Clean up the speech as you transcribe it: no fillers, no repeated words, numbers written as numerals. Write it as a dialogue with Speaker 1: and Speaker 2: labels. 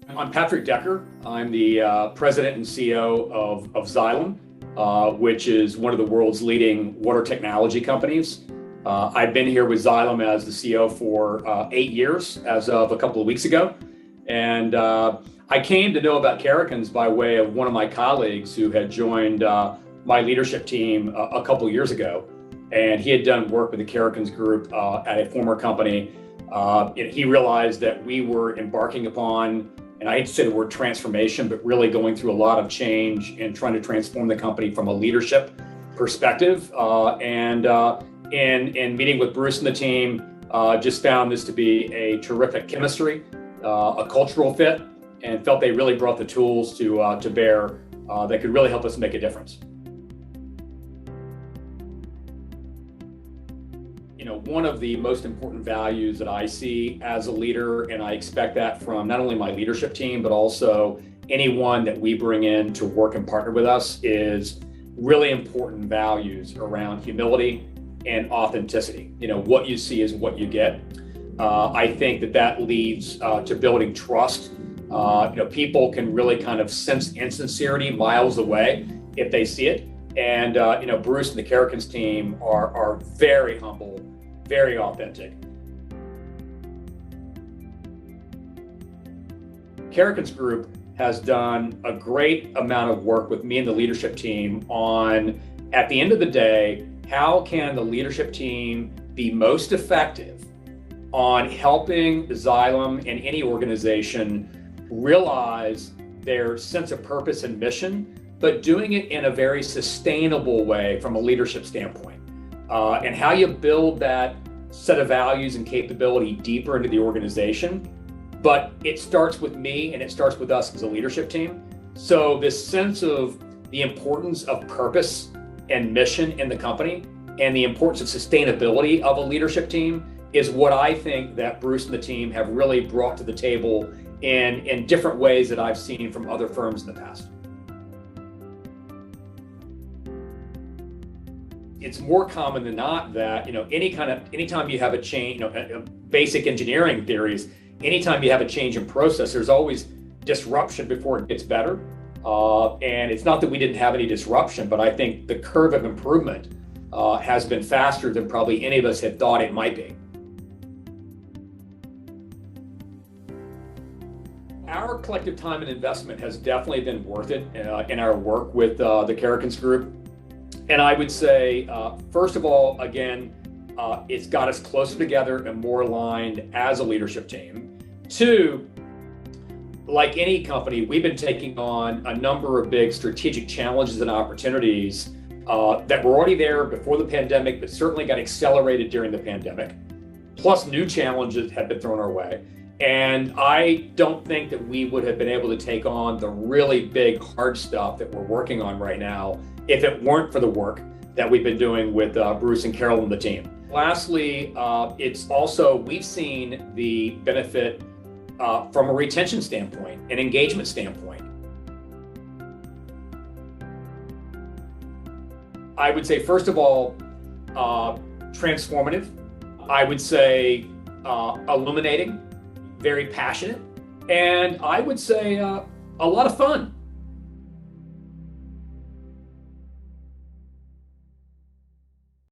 Speaker 1: I'm Patrick Decker. I'm the president and CEO of Xylem, which is one of the world's leading water technology companies. I've been here with Xylem as the CEO for 8 years as of a couple of weeks ago. And I came to know about Karrikins by way of one of my colleagues who had joined my leadership team a couple of years ago. And he had done work with the Karrikins Group at a former company. He realized that we were embarking upon, and I hate to say the word transformation, but really going through a lot of change and trying to transform the company from a leadership perspective. In meeting with Bruce and the team, just found this to be a terrific chemistry, a cultural fit, and felt they really brought the tools to bear that could really help us make a difference. One of the most important values that I see as a leader, and I expect that from not only my leadership team, but also anyone that we bring in to work and partner with us, is really important values around humility and authenticity. What you see is what you get. I think that leads to building trust. People can really kind of sense insincerity miles away if they see it. And Bruce and the Karrikins team are very humble, very authentic. Karrikins Group has done a great amount of work with me and the leadership team on, at the end of the day, how can the leadership team be most effective on helping Xylem and any organization realize their sense of purpose and mission, but doing it in a very sustainable way from a leadership standpoint. And how you build that set of values and capability deeper into the organization. But it starts with me and it starts with us as a leadership team. So this sense of the importance of purpose and mission in the company and the importance of sustainability of a leadership team is what I think that Bruce and the team have really brought to the table in different ways that I've seen from other firms in the past. It's more common than not that anytime you have a change, basic engineering theories, anytime you have a change in process, there's always disruption before it gets better. And it's not that we didn't have any disruption, but I think the curve of improvement has been faster than probably any of us had thought it might be. Our collective time and investment has definitely been worth it in our work with the Karrikins Group. And I would say, first of all, again, it's got us closer together and more aligned as a leadership team. Two, like any company, we've been taking on a number of big strategic challenges and opportunities that were already there before the pandemic, but certainly got accelerated during the pandemic. Plus, new challenges have been thrown our way. And I don't think that we would have been able to take on the really big, hard stuff that we're working on right now if it weren't for the work that we've been doing with Bruce and Carol and the team. Lastly, it's also, we've seen the benefit from a retention standpoint, an engagement standpoint. I would say, first of all, transformative. I would say illuminating, very passionate, and I would say a lot of fun.